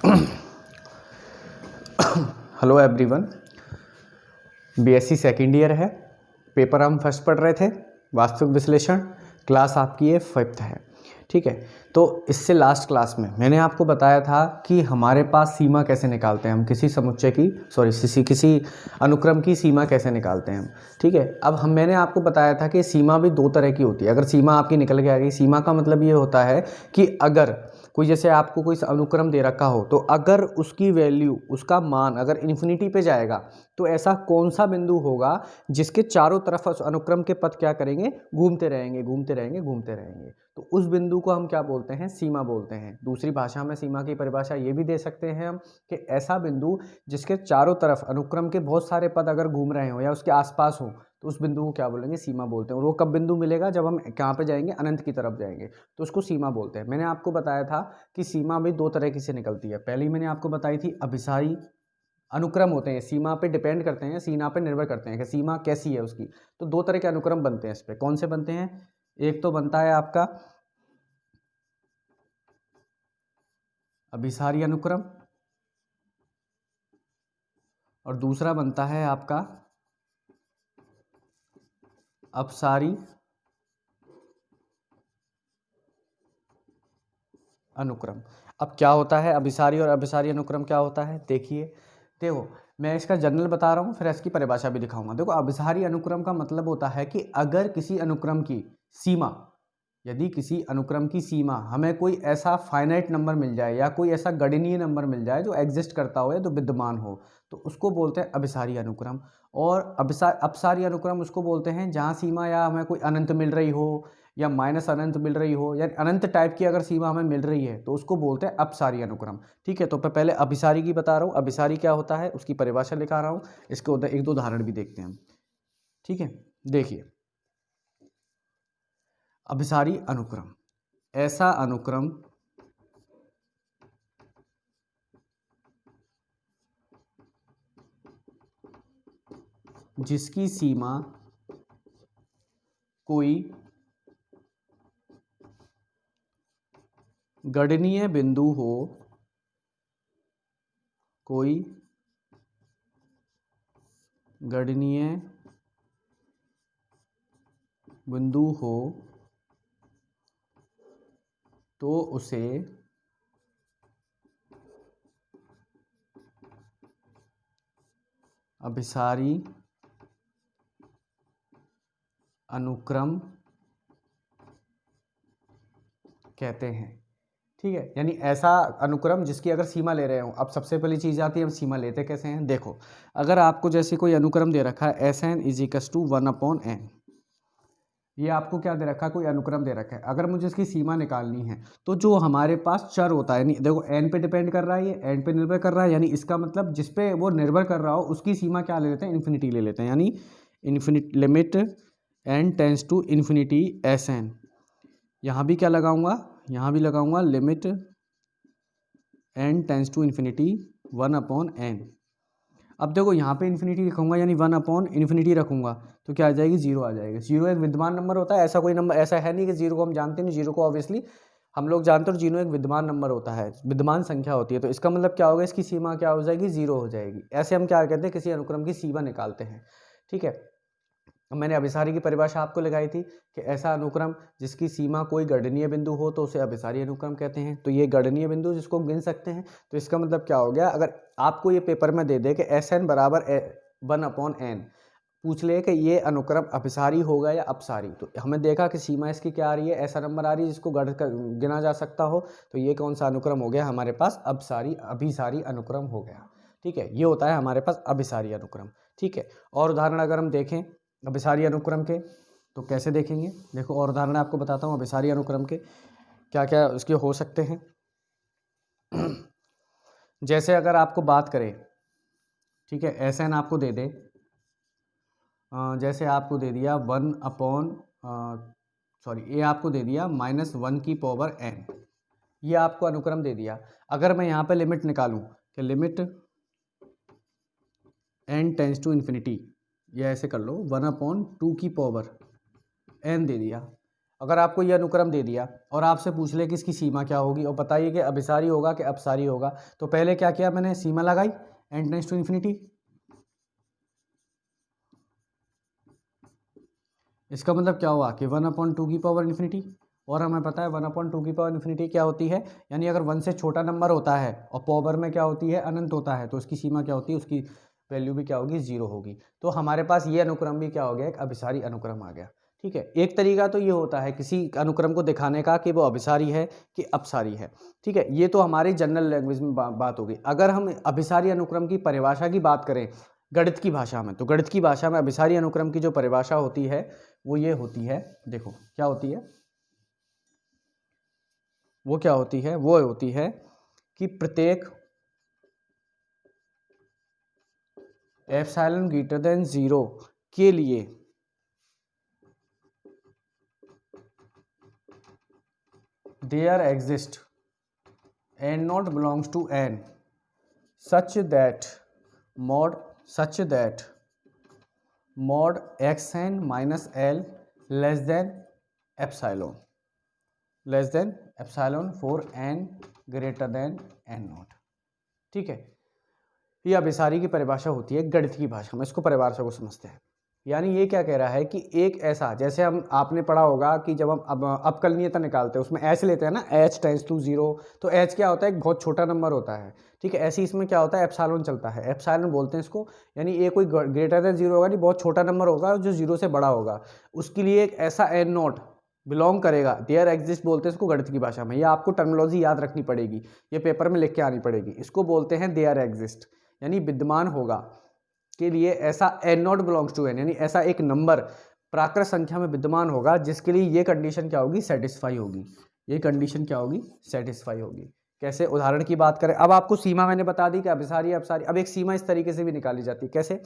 Hello everyone, BSc second year है। Paper हम first पढ़ रहे थे, वास्तविक विश्लेषण। क्लास आपकी ये 5th है, ठीक है। तो इससे लास्ट क्लास में मैंने आपको बताया था कि हमारे पास सीमा कैसे निकालते हैं हम, किसी समुच्चय की किसी अनुक्रम की सीमा कैसे निकालते हैं हम, ठीक है। अब मैंने आपको बताया था कि सीमा भी दो तरह की होती है। अगर सीमा आपकी निकल के आ गई, सीमा का मतलब ये होता है कि अगर कोई, जैसे आपको कोई अनुक्रम दे रखा हो, तो अगर उसकी वैल्यू, उसका मान अगर इन्फिनिटी पे जाएगा, तो ऐसा कौन सा बिंदु होगा जिसके चारों तरफ उस अनुक्रम के पथ क्या करेंगे, घूमते रहेंगे, घूमते रहेंगे, घूमते रहेंगे। तो उस बिंदु को हम क्या बोलते हैं, सीमा बोलते हैं। दूसरी भाषा में सीमा की परिभाषा ये भी दे सकते हैं हम कि ऐसा बिंदु जिसके चारों तरफ अनुक्रम के बहुत सारे पद अगर घूम रहे हो या उसके आसपास हो, तो उस बिंदु को क्या बोलेंगे, सीमा बोलते हैं। और वो कब बिंदु मिलेगा, जब हम कहाँ पे जाएंगे, अनंत की तरफ जाएंगे, तो उसको सीमा बोलते हैं। मैंने आपको बताया था कि सीमा भी दो तरह की से निकलती है। पहली मैंने आपको बताई थी अभिसारी अनुक्रम होते हैं, सीमा पे डिपेंड करते हैं, सीमा पे निर्भर करते हैं कि सीमा कैसी है उसकी। तो दो तरह के अनुक्रम बनते हैं इस पे। कौन से बनते हैं, एक तो बनता है आपका अभिसारी अनुक्रम और दूसरा बनता है आपका अपसारी अनुक्रम। अब क्या होता है अभिसारी और अभिसारी अनुक्रम, क्या होता है देखिए। देखो, मैं इसका जनरल बता रहा हूँ, फिर इसकी परिभाषा भी दिखाऊंगा। देखो, अभिसारी अनुक्रम का मतलब होता है कि अगर किसी अनुक्रम की सीमा, यदि किसी अनुक्रम की सीमा हमें कोई ऐसा फाइनाइट नंबर मिल जाए या कोई ऐसा गणनीय नंबर मिल जाए जो एग्जिस्ट करता हो या जो विद्यमान हो, तो उसको बोलते हैं अभिसारी अनुक्रम। और अपसारी अनुक्रम उसको बोलते हैं जहाँ सीमा या हमें कोई अनंत मिल रही हो या माइनस अनंत मिल रही हो या अनंत टाइप की अगर सीमा हमें मिल रही है, तो उसको बोलते हैं अपसारी अनुक्रम, ठीक है। तो पहले अभिसारी की बता रहा हूँ, अभिसारी क्या होता है उसकी परिभाषा लिखा रहा हूँ। इसके एक दो उदाहरण भी देखते हैं हम, ठीक है। देखिए, अभिसारी अनुक्रम ऐसा अनुक्रम जिसकी सीमा कोई गणनीय बिंदु हो, कोई गणनीय बिंदु हो, तो उसे अभिसारी अनुक्रम कहते हैं, ठीक है। यानी ऐसा अनुक्रम जिसकी अगर सीमा ले रहे हो। अब सबसे पहली चीज आती है, हम सीमा लेते कैसे हैं। देखो, अगर आपको जैसे कोई अनुक्रम दे रखा है Sn = 1/n, ये आपको क्या दे रखा है, कोई अनुक्रम दे रखा है। अगर मुझे इसकी सीमा निकालनी है, तो जो हमारे पास चर होता है, यानी देखो n पे डिपेंड कर रहा है, ये n पे निर्भर कर रहा है, यानी इसका मतलब जिस पे वो निर्भर कर रहा हो उसकी सीमा क्या ले लेते हैं, इन्फिनिटी ले लेते हैं। यानी infinity limit n tends to infinity Sn। यहाँ भी क्या लगाऊंगा, यहाँ भी लगाऊंगा limit n tends to infinity 1/n। अब देखो, यहाँ पे इन्फिनिटी रखूंगा यानी 1/इन्फिनिटी रखूंगा, तो क्या आ जाएगी, जीरो आ जाएगी। जीरो एक विद्यमान नंबर होता है, ऐसा कोई नंबर ऐसा है नहीं कि जीरो को हम जानते नहीं। जीरो को ऑब्वियसली हम लोग जानते हैं, और जीरो एक विद्यमान नंबर होता है, विद्यमान संख्या होती है। तो इसका मतलब क्या होगा, इसकी सीमा क्या हो जाएगी, जीरो हो जाएगी। ऐसे हम क्या कहते हैं, किसी अनुक्रम की सीमा निकालते हैं, ठीक है। मैंने अभिसारी की परिभाषा आपको लगाई थी कि ऐसा अनुक्रम जिसकी सीमा कोई गणनीय बिंदु हो, तो उसे अभिसारी अनुक्रम कहते हैं। तो ये गणनीय बिंदु जिसको गिन सकते हैं, तो इसका मतलब क्या हो गया, अगर आपको ये पेपर में दे दे कि Sn बराबर 1/n, पूछ ले कि ये अनुक्रम अभिसारी होगा या अपसारी, तो हमें देखा कि सीमा इसकी क्या आ रही है, ऐसा नंबर आ रही है जिसको गिना जा सकता हो, तो ये कौन सा अनुक्रम हो गया हमारे पास, अभिसारी अनुक्रम हो गया, ठीक है। ये होता है हमारे पास अभिसारी अनुक्रम, ठीक है। और उदाहरण अगर हम देखें अभिसारी अनुक्रम के, तो कैसे देखेंगे, देखो और उदाहरण आपको बताता हूँ अभिसारी अनुक्रम के क्या क्या उसके हो सकते हैं। जैसे अगर आपको बात करें, ठीक है, Sn आपको दे दे, जैसे आपको दे दिया 1/, सॉरी, ये आपको दे दिया -1/n, ये आपको अनुक्रम दे दिया। अगर मैं यहाँ पे लिमिट निकालूं कि limit n tends to infinity, या ऐसे कर लो 1/2n दे दिया। अगर आपको ये अनुक्रम दे दिया और आपसे पूछ ले कि इसकी सीमा क्या होगी और बताइए कि अभिसारी होगा कि अपसारी होगा, तो पहले क्या किया मैंने, सीमा लगाई n टेंड्स टू इन्फिनिटी। इसका मतलब क्या हुआ कि 1/2 की पावर इन्फिनिटी, और हमें पता है 1/2 की पावर इन्फिनिटी क्या होती है, यानी अगर 1 से छोटा नंबर होता है और पावर में क्या होती है, अनंत होता है, तो उसकी सीमा क्या होती है, उसकी वैल्यू भी क्या होगी, 0 होगी। तो हमारे पास ये अनुक्रम भी क्या हो गया, एक अभिसारी अनुक्रम आ गया। ठीक है, एक तरीका तो ये होता है किसी अनुक्रम को दिखाने का कि वो अभिसारी है कि अपसारी है। ठीक है, ये तो हमारी जनरल लैंग्वेज में बात हो गई। अगर हम अभिसारी अनुक्रम की परिभाषा की बात करें गणित की भाषा में, तो गणित की भाषा में अभिसारी अनुक्रम की जो परिभाषा होती है वो ये होती है, देखो क्या होती है, वो क्या होती है, वो होती है कि प्रत्येक एप्सिलॉन ग्रेटर देन 0 के लिए there exist n not belongs to n such that mod xn minus l less than epsilon for n greater than n naught। ठीक है, ये अभिसारी की परिभाषा होती है गणित की भाषा में, इसको परिभाषा को समझते हैं। यानी ये क्या कह रहा है कि एक ऐसा, जैसे हम आपने पढ़ा होगा कि जब हम अवकलनीयता निकालते हैं उसमें h लेते हैं ना, h टेंड्स टू 0, तो h क्या होता है, एक बहुत छोटा नंबर होता है। ठीक है, ऐसे इसमें क्या होता है, एप्सिलॉन चलता है, एप्सिलॉन बोलते हैं इसको, यानी ये कोई ग्रेटर देन 0 होगा नहीं, बहुत छोटा नंबर होगा जो 0 से बड़ा होगा, उसके लिए एक ऐसा n नॉट बिलोंग करेगा, देयर एग्जिस्ट बोलते हैं इसको गणित की भाषा में। ये आपको टर्मिनोलॉजी याद रखनी पड़ेगी, ये पेपर में लिख के आनी पड़ेगी। इसको बोलते हैं देयर एग्जिस्ट, यानी विद्यमान होगा के लिए ऐसा n not belongs to n, यानी ऐसा एक नंबर प्राकृत संख्या में विद्यमान होगा जिसके लिए ये कंडीशन क्या होगी, सेटिस्फाई होगी। ये कंडीशन क्या होगी, सेटिस्फाई होगी। कैसे, उदाहरण की बात करें, अब आपको सीमा मैंने बता दी कि अभिसारी अपसारी। अब एक सीमा इस तरीके से भी निकाली जाती है, कैसे,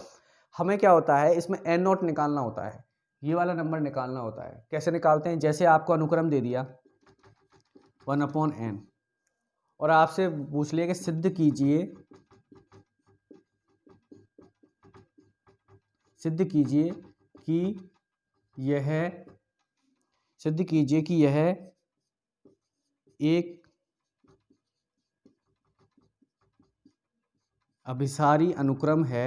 हमें क्या होता है इसमें n नॉट निकालना होता है, ये वाला नंबर निकालना होता है। कैसे निकालते हैं, जैसे आपको अनुक्रम दे दिया 1/n और आपसे पूछ लिया कि सिद्ध कीजिए कि यह एक अभिसारी अनुक्रम है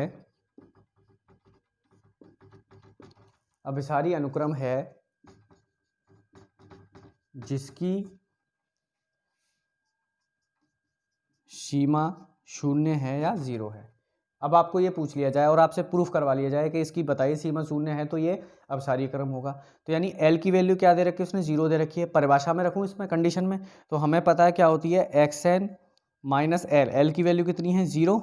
जिसकी सीमा 0 है या 0 है। अब आपको ये पूछ लिया जाए और आपसे प्रूफ करवा लिया जाए कि इसकी बताइए सीमा 0 है, तो ये अभिसारी क्रम होगा। तो यानी l की वैल्यू क्या दे रखी है उसने, 0 दे रखी है। परिभाषा में रखूँ इसमें कंडीशन में, तो हमें पता है क्या होती है, xn माइनस l की वैल्यू कितनी है, 0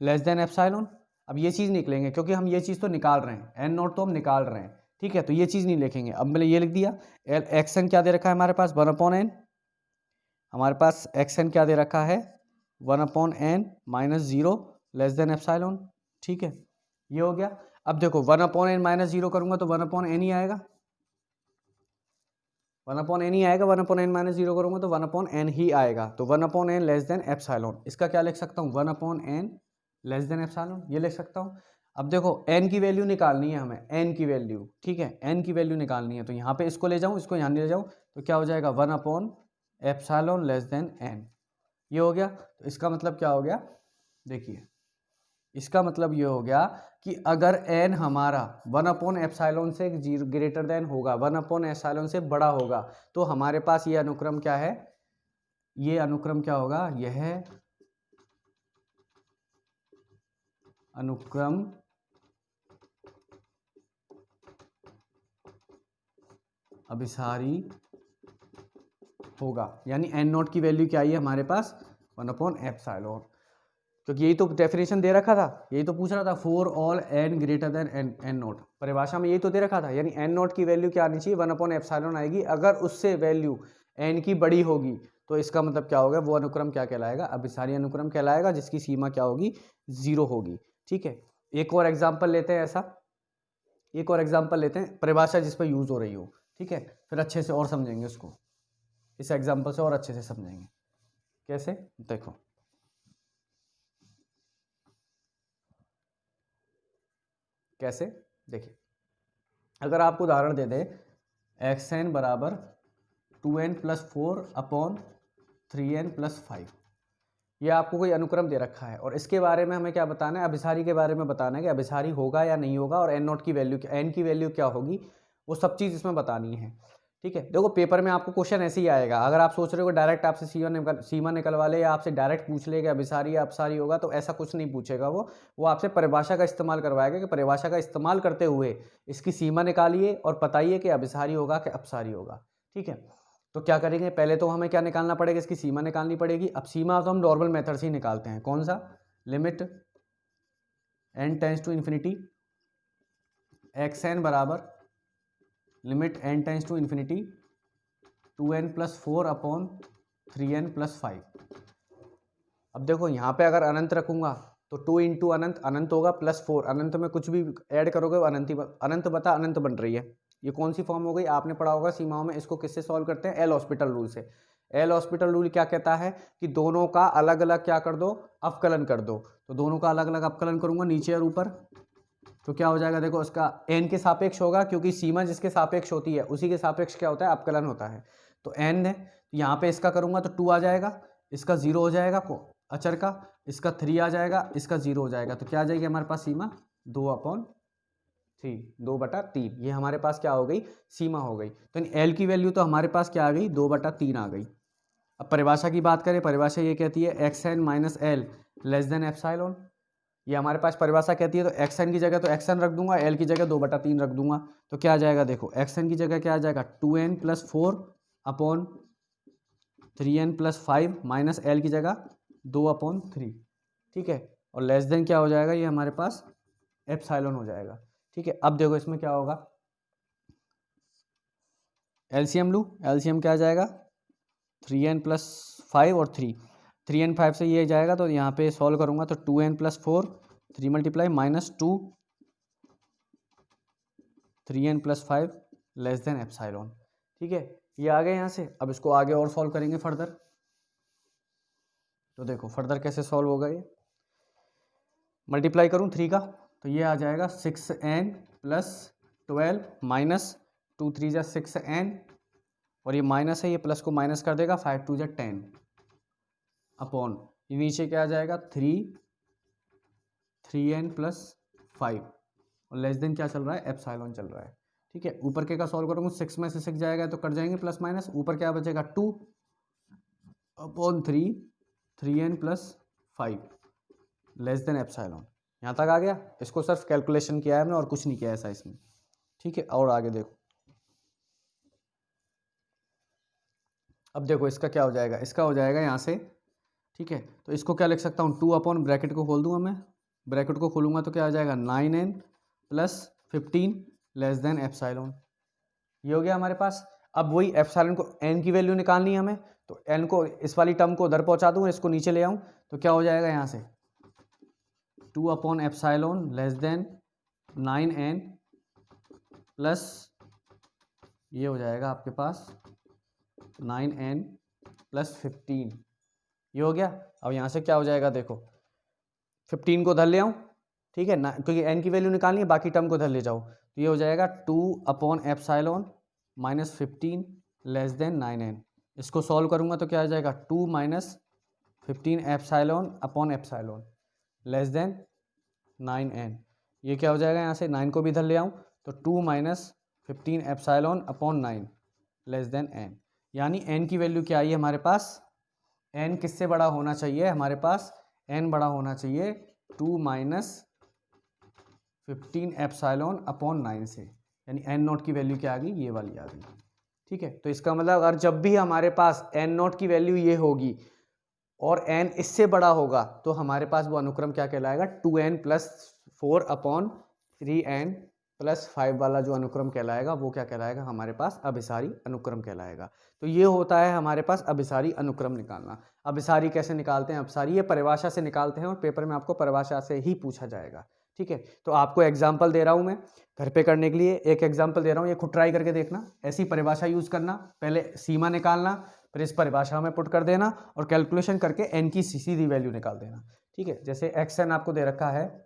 लेस देन एप्सिलॉन। अब ये चीज़ निकलेंगे क्योंकि हम ये चीज़ तो निकाल रहे हैं, n नॉट तो हम निकाल रहे हैं। ठीक है, तो ये चीज़ नहीं लिखेंगे। अब मैंने ये लिख दिया, xn क्या दे रखा है हमारे पास, 1/n, हमारे पास xn क्या दे रखा है, 1/n minus 0 less than epsilon. ठीक है, ये हो गया। अब देखो 1/n माइनस 0 करूंगा तो 1/n ही आएगा, 1/n ही आएगा। 1/n माइनस 0 करूंगा तो 1/n ही आएगा, तो 1/n लेस देन एप्सिलॉन। इसका क्या लिख सकता हूँ, 1/n लेस देन एप्सिलॉन, ये लिख सकता हूँ। अब देखो n की वैल्यू निकालनी है हमें, n की वैल्यू, ठीक है, n की वैल्यू निकालनी है, तो यहाँ पे इसको ले जाऊँ, इसको यहाँ ले जाऊँ, तो क्या हो जाएगा, 1/एप्सिलॉन लेस देन n। ये हो गया। तो इसका मतलब क्या हो गया, देखिए इसका मतलब ये हो गया कि अगर n हमारा 1/एप्सिलॉन से ग्रेटर देन होगा, 1/एप्सिलॉन से बड़ा होगा, तो हमारे पास ये अनुक्रम क्या है, ये अनुक्रम क्या होगा, यह अनुक्रम अभिसारी होगा। यानी n नॉट की वैल्यू क्या आई है हमारे पास, 1/एप्सिलॉन, क्योंकि यही तो डेफिनेशन दे रखा था, यही तो पूछ रहा था, for all n greater than n not, परिभाषा में यही तो दे रखा था। यानी n नॉट की वैल्यू क्या आनी चाहिए, 1/एप्सिलॉन आएगी। अगर उससे वैल्यू n की बड़ी होगी तो इसका मतलब क्या होगा, वो अनुक्रम क्या कहलाएगा, अभिसारी अनुक्रम कहलाएगा, जिसकी सीमा क्या होगी, 0 होगी। ठीक है, एक और एग्जाम्पल लेते हैं, एक और एग्जाम्पल लेते हैं, परिभाषा जिस पर यूज हो रही हो। ठीक है, फिर अच्छे से और समझेंगे उसको, इस एग्जाम्पल से और अच्छे से समझेंगे। कैसे, देखो कैसे, देखिए अगर आपको उदाहरण दे दें एक्स एन बराबर 2n+4/3n+5। ये आपको कोई अनुक्रम दे रखा है और इसके बारे में हमें क्या बताना है, अभिसारी के बारे में बताना है कि अभिसारी होगा या नहीं होगा और एन नॉट की वैल्यू एन की वैल्यू क्या होगी, वो सब चीज़ इसमें बतानी है। ठीक है, देखो पेपर में आपको क्वेश्चन ऐसे ही आएगा। अगर आप सोच रहे हो डायरेक्ट आपसे सीमा निकलवा ले या आपसे डायरेक्ट पूछ ले कि अभिसारी या अपसारी होगा, तो ऐसा कुछ नहीं पूछेगा। वो आपसे परिभाषा का इस्तेमाल करवाएगा कि परिभाषा का इस्तेमाल करते हुए इसकी सीमा निकालिए और बताइए कि अभिसारी होगा कि अपसारी होगा। ठीक है, तो क्या करेंगे, पहले तो हमें क्या निकालना पड़ेगा, इसकी सीमा निकालनी पड़ेगी। अब सीमा तो हम नॉर्मल मेथड से ही निकालते हैं। कौन सा, limit n tends to infinity x N बराबर limit n tends to infinity 2n+4/3n+5। अब देखो यहाँ पे अगर अनंत रखूंगा तो 2 इंटू अनंत अनंत होगा +4, अनंत में कुछ भी ऐड करोगे वो अनंत बता अनंत बन रही है। ये कौन सी फॉर्म हो गई, आपने पढ़ा होगा सीमाओं में। इसको किससे सॉल्व करते हैं, एल हॉस्पिटल रूल से। एल हॉस्पिटल रूल क्या कहता है कि दोनों का अलग अलग क्या कर दो, अवकलन कर दो। तो दोनों का अलग अलग अवकलन करूंगा नीचे और ऊपर, तो क्या हो जाएगा, देखो उसका एन के सापेक्ष होगा, क्योंकि सीमा जिसके सापेक्ष होती है उसी के सापेक्ष क्या होता है, अवकलन होता है। तो एन है, यहाँ पे इसका करूंगा तो 2 आ जाएगा, इसका 0 हो जाएगा अचर का, इसका 3 आ जाएगा, इसका 0 हो जाएगा। तो क्या आ जाएगी हमारे पास सीमा 2/3, 2/3। ये हमारे पास क्या हो गई, सीमा हो गई। तो इन एल की वैल्यू तो हमारे पास क्या आ गई, 2/3 आ गई। अब परिभाषा की बात करें, परिभाषा ये कहती है X N minus L less than epsilon. ये हमारे पास परिभाषा कहती है, तो एक्स एन की जगह तो एक्स एन रख दूंगा, एल की जगह 2/3 रख दूंगा। तो क्या आ जाएगा, देखो एक्स एन की जगह क्या आ जाएगा 2n+4/3n+5 माइनस एल की जगह 2/3। ठीक है, और लेस देन क्या हो जाएगा, ये हमारे पास एप्सिलॉन हो जाएगा। ठीक है, अब देखो इसमें क्या होगा, एलसीएम लूँ, एलसीएम क्या आ जाएगा 3n+5 और 3n 5 से ये जाएगा, तो यहाँ पे सॉल्व करूंगा तो 2n+4 3 multiply -2 3n+5 less than epsilon. ठीक है, ये आ गए यहाँ से। अब इसको आगे और सॉल्व करेंगे फर्दर। तो देखो फर्दर कैसे सॉल्व होगा, ये मल्टीप्लाई करूँ 3 का तो ये आ जाएगा 6n+12 -2 3 जा 6n, और ये माइनस है, ये प्लस को माइनस कर देगा, 5 2 जा 10 अपॉन ये नीचे क्या आ जाएगा 3n+5 और लेस देन क्या चल रहा है, एप्सिलॉन चल रहा है। ठीक है, ऊपर के का सॉल्व करूँगा 6 में से 6 जाएगा तो कट जाएंगे प्लस माइनस, ऊपर क्या बचेगा 2/3 3n+5 लेस देन एप्सिलॉन। यहाँ तक आ गया। इसको सिर्फ कैलकुलेशन किया है हमने और कुछ नहीं किया ऐसा इसमें। ठीक है, और आगे देखो, अब देखो इसका क्या हो जाएगा, इसका हो जाएगा यहाँ से। ठीक है, तो इसको क्या लिख सकता हूँ, 2 अपॉन ब्रैकेट को खोल दूंगा मैं, ब्रैकेट को खोलूंगा तो क्या आ जाएगा 9n+15 लेस देन एप्सिलॉन। ये हो गया हमारे पास। अब वही एप्सिलॉन को एन की वैल्यू निकालनी है हमें, तो एन को इस वाली टर्म को उधर पहुंचा दूँ, इसको नीचे ले आऊँ, तो क्या हो जाएगा यहाँ से 2 upon epsilon less then 9n plus ये हो जाएगा आपके पास 9n+15। ये हो गया। अब यहाँ से क्या हो जाएगा, देखो 15 को धर ले आऊँ, ठीक है ना, क्योंकि n की वैल्यू निकालनी है, बाकी टर्म को धर ले जाओ, तो ये हो जाएगा 2 upon epsilon -15 less than 9n। इसको सॉल्व करूँगा तो क्या आ जाएगा 2 - 15 epsilon upon epsilon less then 9n। ये क्या हो जाएगा, यहाँ से 9 को भी इधर ले आऊँ तो 2 - 15 epsilon upon 9 less than n। यानी n की वैल्यू क्या आई है हमारे पास, n किससे बड़ा होना चाहिए हमारे पास, n बड़ा होना चाहिए 2 - 15 एप्सिलॉन अपॉन 9 से, यानी n नॉट की वैल्यू क्या आ गई, ये वाली आ गई। ठीक है, तो इसका मतलब अगर जब भी हमारे पास n नॉट की वैल्यू ये होगी और n इससे बड़ा होगा तो हमारे पास वो अनुक्रम क्या कहलाएगा, 2n+4/3n+5 वाला जो अनुक्रम कहलाएगा वो क्या कहलाएगा हमारे पास, अभिसारी अनुक्रम कहलाएगा। तो ये होता है हमारे पास अभिसारी अनुक्रम निकालना। अभिसारी कैसे निकालते हैं, अभिसारी ये परिभाषा से निकालते हैं और पेपर में आपको परिभाषा से ही पूछा जाएगा। ठीक है, तो आपको एग्जाम्पल दे रहा हूँ मैं घर पे करने के लिए, एक एग्जाम्पल दे रहा हूँ, ये खुद ट्राई करके देखना। ऐसी परिभाषा यूज करना, पहले सीमा निकालना, फिर इस परिभाषा में पुट कर देना और कैलकुलेशन करके n की सीधी वैल्यू निकाल देना। ठीक है, जैसे एक्स एन आपको दे रखा है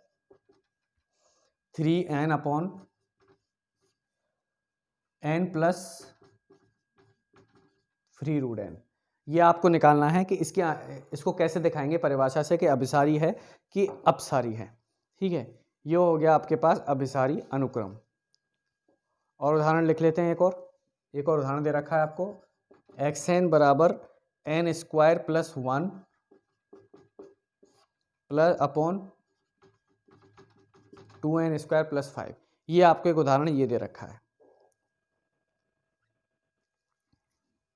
3n upon N plus three root N. ये आपको निकालना है कि इसको कैसे दिखाएंगे परिभाषा से कि अभिसारी है कि अपसारी है। ठीक है, ये हो गया आपके पास अभिसारी अनुक्रम। और उदाहरण लिख लेते हैं, एक और उदाहरण दे रखा है आपको, एक्स एन बराबर N square plus 1 plus upon 2n square plus 5। ये आपको एक उदाहरण ये दे रखा है।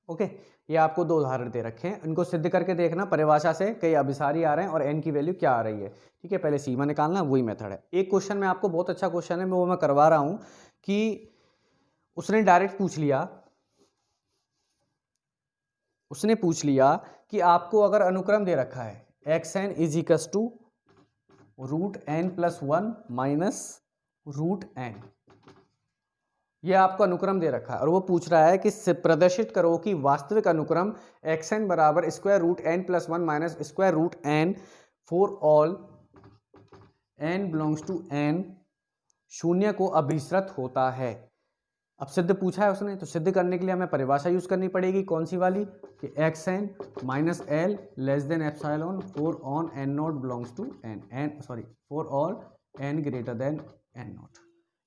ओके, ये आपको दो उदाहरण दे रखे हैं, इनको सिद्ध करके देखना परिभाषा से कई अभिसारी आ रहे हैं और n की वैल्यू क्या आ रही है। ठीक है, पहले सीमा निकालना, वही मेथड है। एक क्वेश्चन में आपको बहुत अच्छा क्वेश्चन है, वो मैं करवा रहा हूं कि उसने डायरेक्ट पूछ लिया कि आपको अगर अनुक्रम दे रखा है X N is equals to root N plus 1 minus root N, ये आपको अनुक्रम दे रखा है और वो पूछ रहा है कि प्रदर्शित करो कि वास्तविक अनुक्रम एक्स एन बराबर square root N plus 1 minus square root N for all N belongs to N शून्य को अभिसृत होता है। अब सिद्ध पूछा है उसने, तो सिद्ध करने के लिए हमें परिभाषा यूज करनी पड़ेगी, कौन सी वाली, कि X N minus L less than epsilon for on N not belongs to for all N greater than N not.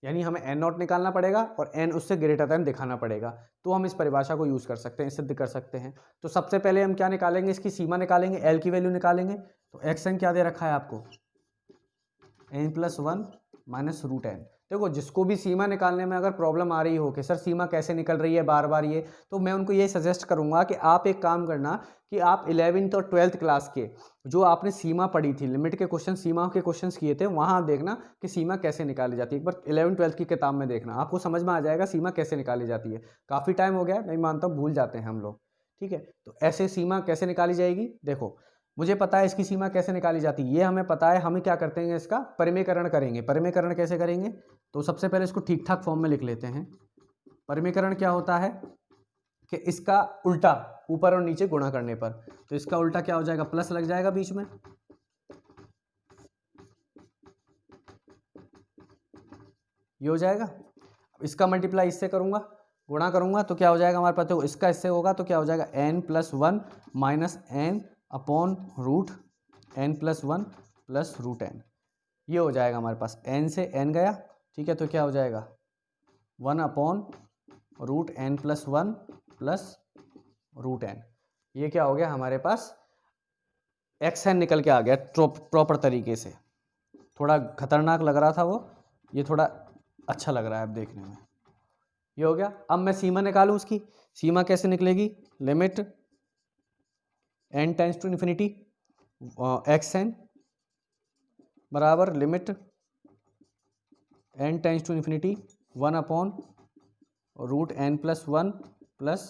यानी हमें एन नॉट निकालना पड़ेगा और एन उससे ग्रेटर देन दिखाना पड़ेगा, तो हम इस परिभाषा को यूज कर सकते हैं, सिद्ध कर सकते हैं। तो सबसे पहले हम क्या निकालेंगे, इसकी सीमा निकालेंगे, एल की वैल्यू निकालेंगे। तो एक्स एन क्या दे रखा है आपको, N plus 1 minus root N. देखो, जिसको भी सीमा निकालने में अगर प्रॉब्लम आ रही हो कि सर सीमा कैसे निकल रही है बार बार ये, तो मैं उनको ये सजेस्ट करूंगा कि आप एक काम करना कि आप 11th और 12th क्लास के जो आपने सीमा पढ़ी थी, लिमिट के क्वेश्चन, सीमा के क्वेश्चन किए थे, वहां देखना कि सीमा कैसे निकाली जाती है। एक बार 11th-12th की किताब में देखना, आपको समझ में आ जाएगा सीमा कैसे निकाली जाती है। काफ़ी टाइम हो गया, मैं मानता हूँ भूल जाते हैं हम लोग। ठीक है, तो ऐसे सीमा कैसे निकाली जाएगी, देखो मुझे पता है इसकी सीमा कैसे निकाली जाती है, ये हमें पता है। हम क्या करते हैं, इसका परिमेयकरण करेंगे। परिमेयकरण कैसे करेंगे, तो सबसे पहले इसको ठीक ठाक फॉर्म में लिख लेते हैं। परिमेयकरण क्या होता है कि इसका उल्टा ऊपर और नीचे गुणा करने पर, तो इसका उल्टा क्या हो जाएगा, प्लस लग जाएगा बीच में, ये हो जाएगा। इसका मल्टीप्लाई इससे करूंगा, गुणा करूंगा, तो क्या हो जाएगा हमारे पास, तो इसका इससे होगा, तो क्या हो जाएगा n plus 1 minus N upon root N plus 1 plus root N. ये हो जाएगा हमारे पास, n से n गया। ठीक है, तो क्या हो जाएगा 1 upon root N plus 1 plus root N. ये क्या हो गया हमारे पास, एक्स एन निकल के आ गया प्रॉपर तरीके से। थोड़ा खतरनाक लग रहा था वो, ये थोड़ा अच्छा लग रहा है अब देखने में। ये हो गया। अब मैं सीमा निकालूं, उसकी सीमा कैसे निकलेगी, limit n tends to infinity x N बराबर limit n tends to infinity 1 upon root N plus 1 plus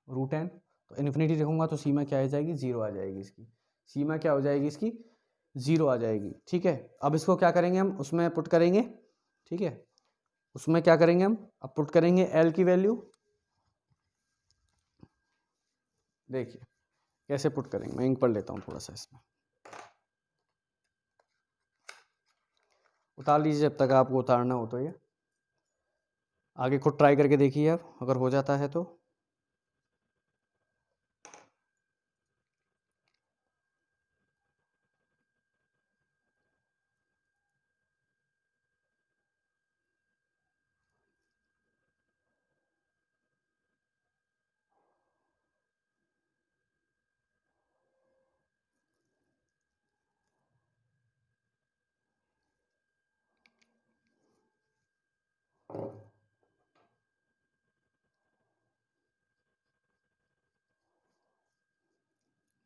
root n. तो इन्फिनिटी रखूंगा तो सीमा क्या आ जाएगी, 0 आ जाएगी। इसकी सीमा क्या हो जाएगी, इसकी 0 आ जाएगी। ठीक है, अब इसको क्या करेंगे हम, उसमें पुट करेंगे। ठीक है, उसमें क्या करेंगे हम, अब पुट करेंगे एल की वैल्यू। देखिए कैसे पुट करेंगे, मैं इंक पढ़ लेता हूँ थोड़ा सा, इसमें उतार लीजिए जब तक आपको उतारना हो। तो ये आगे खुद ट्राई करके देखिए आप, अगर हो जाता है तो।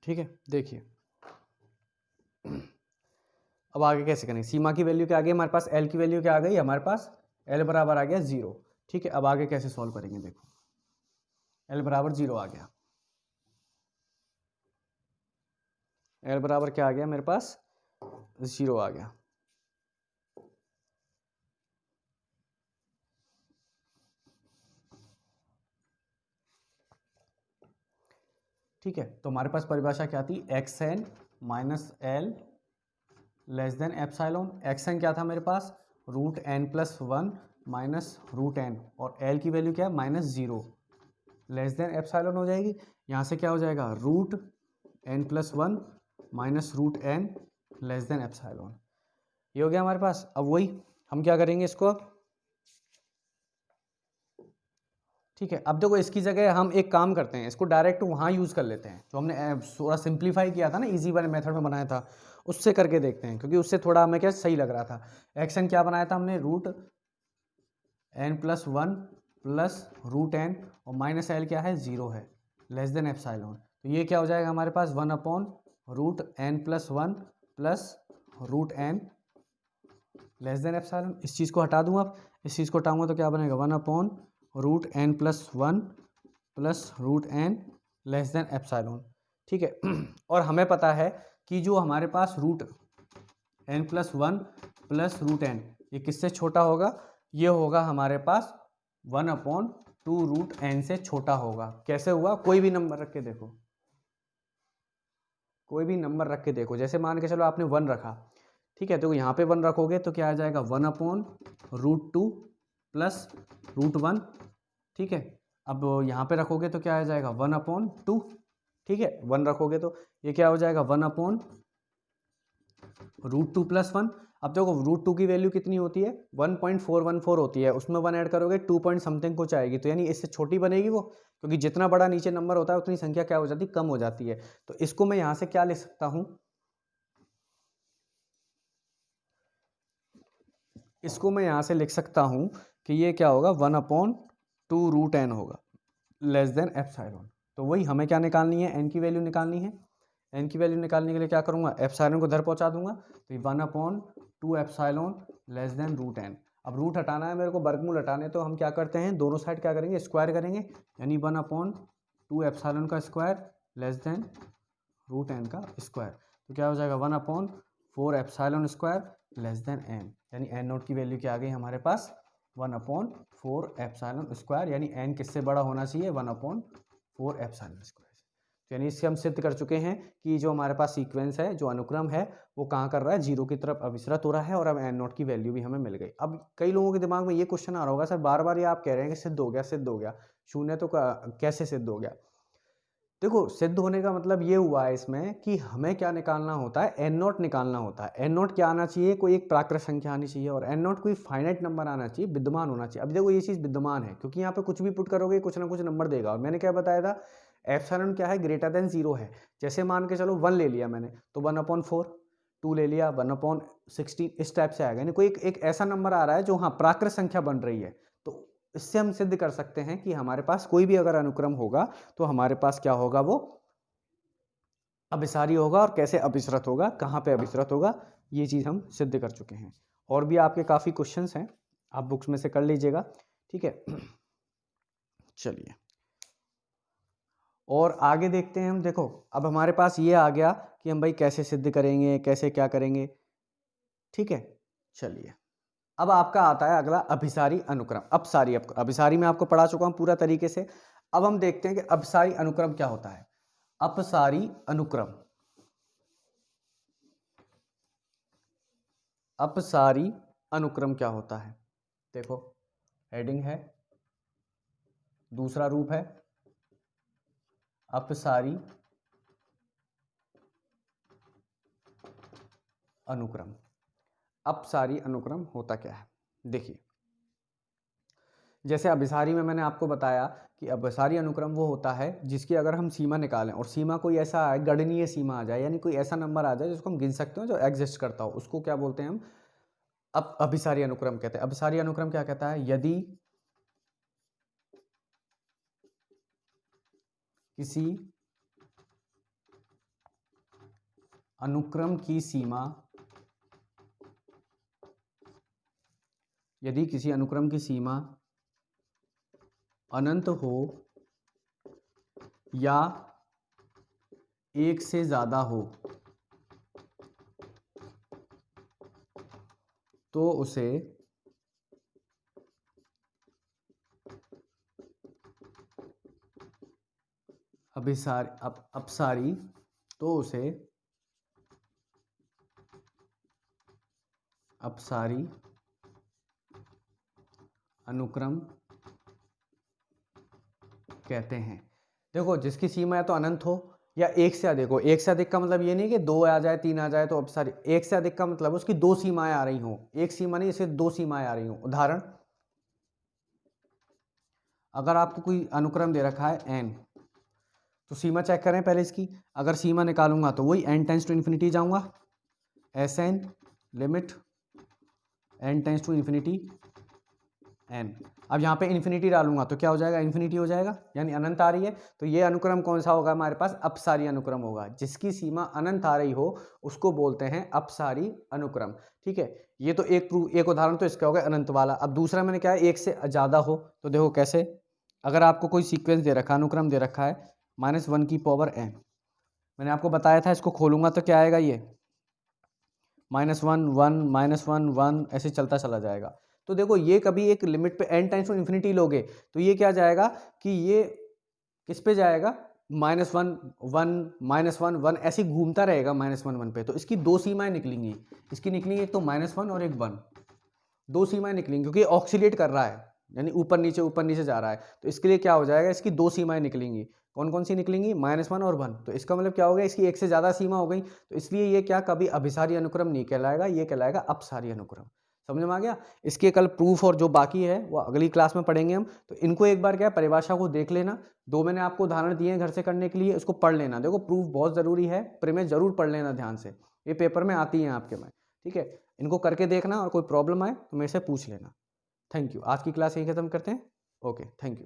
ठीक है, देखिए अब आगे कैसे करेंगे, सीमा की वैल्यू क्या आ गई हमारे पास, एल की वैल्यू क्या आ गई हमारे पास, एल बराबर आ गया 0। ठीक है, अब आगे कैसे सॉल्व करेंगे, देखो एल बराबर 0 आ गया। एल बराबर क्या आ गया मेरे पास, 0 आ गया। ठीक है, तो हमारे पास परिभाषा क्या थी, x N minus L less than epsilon. X n क्या था मेरे पास, root N plus 1 minus root N, और एल की वैल्यू क्या है -0, लेस देन एप्सिलॉन हो जाएगी। यहाँ से क्या हो जाएगा, root N plus one minus root N less than epsilon. ये हो गया हमारे पास। अब वही हम क्या करेंगे इसको, अब ठीक है, अब देखो इसकी जगह हम एक काम करते हैं, इसको डायरेक्ट वहाँ यूज़ कर लेते हैं जो हमने थोड़ा सिंप्लीफाई किया था ना, इजी वाले मेथड में बनाया था, उससे करके देखते हैं, क्योंकि उससे थोड़ा हमें क्या सही लग रहा था। एक्शन क्या बनाया था हमने, root N plus one plus root N, और माइनस एल क्या है, 0 है, लेस देन एप्सिलॉन। तो ये क्या हो जाएगा हमारे पास, 1/√n+1 plus root N less than epsilon. इस चीज़ को हटा दूँ, अब इस चीज़ को हटाऊंगा तो क्या बनेगा, 1/√n+1 plus root N less than epsilon. ठीक है और हमें पता है कि जो हमारे पास root n+1 plus root N, ये किससे छोटा होगा, ये होगा हमारे पास 1/2√n से छोटा होगा। कैसे हुआ, कोई भी नंबर रख के देखो, कोई भी नंबर रख के देखो, जैसे मान के चलो आपने 1 रखा, ठीक है, तो यहाँ पे 1 रखोगे तो क्या आ जाएगा, 1/√2 प्लस रूट 1, ठीक है। अब यहाँ पे रखोगे तो क्या आ जाएगा, 1/2, ठीक है, 1 रखोगे तो ये क्या हो जाएगा, 1/√2 प्लस 1। अब देखो √2 की वैल्यू कितनी होती है, 1.414 होती है, उसमें 1 ऐड करोगे 2 पॉइंट समथिंग कुछ आएगी, तो यानी इससे छोटी बनेगी वो, क्योंकि जितना बड़ा नीचे नंबर होता है उतनी संख्या क्या हो जाती है, कम हो जाती है। तो इसको मैं यहाँ से क्या लिख सकता हूँ, इसको मैं यहाँ से लिख सकता हूँ कि ये क्या होगा, 1/2√n होगा, लेस देन एप्सिलॉन। तो वही हमें क्या निकालनी है, n की वैल्यू निकालनी है। n की वैल्यू निकालने के लिए क्या करूँगा, एप्सिलॉन को इधर पहुँचा दूंगा, तो ये 1/2 epsilon less than root N. अब रूट हटाना है मेरे को, वर्गमूल हटाने, तो हम क्या करते हैं, दोनों साइड क्या करेंगे, स्क्वायर करेंगे, यानी 1/2 एप्सिलॉन का square less than root N का स्क्वायर। तो क्या हो जाएगा, 1/4 epsilon square less than N, यानी एन नोट की वैल्यू क्या आ गई हमारे पास, 1/4 एप्सिलॉन स्क्वायर, यानी एन किससे बड़ा होना चाहिए, 1/4 एप्सिलॉन स्क्वायर। तो यानी इससे हम सिद्ध कर चुके हैं कि जो हमारे पास सीक्वेंस है, जो अनुक्रम है, वो कहाँ कर रहा है, 0 की तरफ अभिसरित हो रहा है, और अब एन नोट की वैल्यू भी हमें मिल गई। अब कई लोगों के दिमाग में ये क्वेश्चन आ रहा होगा, सर बार बार ये आप कह रहे हैं कि सिद्ध हो गया, सिद्ध हो गया, शून्य तो कैसे सिद्ध हो गया। देखो सिद्ध होने का मतलब ये हुआ है इसमें कि हमें क्या निकालना होता है, एन नोट निकालना होता है। एन नोट क्या आना चाहिए, कोई एक प्राकृत संख्या आनी चाहिए, और एन नोट कोई फाइनाइट नंबर आना चाहिए, विद्यमान होना चाहिए। अब देखो ये चीज़ विद्यमान है, क्योंकि यहाँ पे कुछ भी पुट करोगे कुछ ना कुछ नंबर देगा, और मैंने क्या बताया था, एप्सिलॉन क्या है, ग्रेटर देन 0 है। जैसे मान के चलो 1 ले लिया मैंने, तो 1/4, 2 ले लिया 1/16, इस टाइप से आएगा, यानी कोई एक ऐसा नंबर आ रहा है जो हाँ प्राकृत संख्या बन रही है। तो इससे हम सिद्ध कर सकते हैं कि हमारे पास कोई भी अगर अनुक्रम होगा तो हमारे पास क्या होगा, वो अभिसारी होगा, और कैसे अभिसृत होगा, कहाँ पे अभिसृत होगा, ये चीज़ हम सिद्ध कर चुके हैं। और भी आपके काफ़ी क्वेश्चंस हैं, आप बुक्स में से कर लीजिएगा, ठीक है। चलिए और आगे देखते हैं हम। देखो अब हमारे पास ये आ गया कि हम भाई कैसे सिद्ध करेंगे, कैसे क्या करेंगे, ठीक है। चलिए अब आपका आता है अगला, अभिसारी अनुक्रम। अपसारी, अभिसारी में आपको पढ़ा चुका हूं पूरा तरीके से। अब हम देखते हैं कि अपसारी अनुक्रम क्या होता है। अपसारी अनुक्रम, अपसारी अनुक्रम क्या होता है, देखो हेडिंग है, दूसरा रूप है अपसारी अनुक्रम। अपसारी अनुक्रम होता क्या है, देखिए जैसे अभिसारी में मैंने आपको बताया कि अभिसारी अनुक्रम वो होता है जिसकी अगर हम सीमा निकालें, और सीमा कोई ऐसा है, गणनीय सीमा आ जाए, यानी कोई ऐसा नंबर आ जाए जिसको हम गिन सकते हो, जो एग्जिस्ट करता हो, उसको क्या बोलते हैं हम, अब अभिसारी अनुक्रम कहते हैं। अभिसारी अनुक्रम क्या कहता है, यदि किसी अनुक्रम की सीमा, यदि किसी अनुक्रम की सीमा अनंत हो या एक से ज्यादा हो तो उसे अपसारी, तो उसे अपसारी अनुक्रम कहते हैं। देखो जिसकी सीमा या तो अनंत हो या एक से अधिक हो। एक से अधिक का मतलब ये नहीं कि 2 आ जाए 3 आ जाए तो अब सारी, एक से अधिक का मतलब उसकी 2 सीमाएं आ रही हो, एक सीमा नहीं, इसे 2 सीमाएं आ रही हो। उदाहरण, अगर आपको कोई अनुक्रम दे रखा है n, तो सीमा चेक करें पहले इसकी। अगर सीमा निकालूंगा तो वही n टेंस टू इन्फिनिटी जाऊंगा, Sn limit n tends to infinity n। अब यहाँ पे इन्फिनिटी डालूंगा तो क्या हो जाएगा, इन्फिनिटी हो जाएगा, यानी अनंत आ रही है। तो ये अनुक्रम कौन सा होगा हमारे पास, अपसारी अनुक्रम होगा। जिसकी सीमा अनंत आ रही हो उसको बोलते हैं अपसारी अनुक्रम। ठीक है, ये तो एक उदाहरण तो इसका हो गया अनंत वाला। अब दूसरा मैंने क्या है, एक से ज्यादा हो, तो देखो कैसे। अगर आपको कोई सीक्वेंस दे रखा है, अनुक्रम दे रखा है -1 की पावर n, मैंने आपको बताया था इसको खोलूंगा तो क्या आएगा, ये -1 1 -1 1 ऐसे चलता चला जाएगा। तो देखो ये कभी एक लिमिट पे n टाइम्स टू इन्फिनिटी लोगे तो ये क्या जाएगा कि ये किस पे जाएगा, -1 1 -1 1 ऐसे घूमता रहेगा -1 1 पे। तो इसकी 2 सीमाएं निकलेंगी, इसकी निकलेंगी एक तो -1 और एक 1, 2 सीमाएं निकलेंगी क्योंकि ऑक्सीलेट कर रहा है, यानी ऊपर नीचे जा रहा है। तो इसके लिए क्या हो जाएगा, इसकी 2 सीमाएं निकलेंगी। कौन कौन सी निकलेंगी, -1 और 1। तो इसका मतलब क्या हो गया, इसकी एक से ज्यादा सीमा हो गई। तो इसलिए ये क्या कभी अभिसारी अनुक्रम नहीं कहलाएगा, ये कहलाएगा अपसारी अनुक्रम। समझ में आ गया। इसके कल प्रूफ और जो बाकी है वो अगली क्लास में पढ़ेंगे हम। तो इनको एक बार क्या परिभाषा को देख लेना। 2 मैंने आपको उदाहरण दिए हैं घर से करने के लिए, उसको पढ़ लेना। देखो प्रूफ बहुत जरूरी है, प्रीमेज जरूर पढ़ लेना ध्यान से, ये पेपर में आती है आपके में। ठीक है, इनको करके देखना और कोई प्रॉब्लम आए तो मेरे से पूछ लेना। Thank you. आज की क्लास यही खत्म करते हैं। Okay, thank you.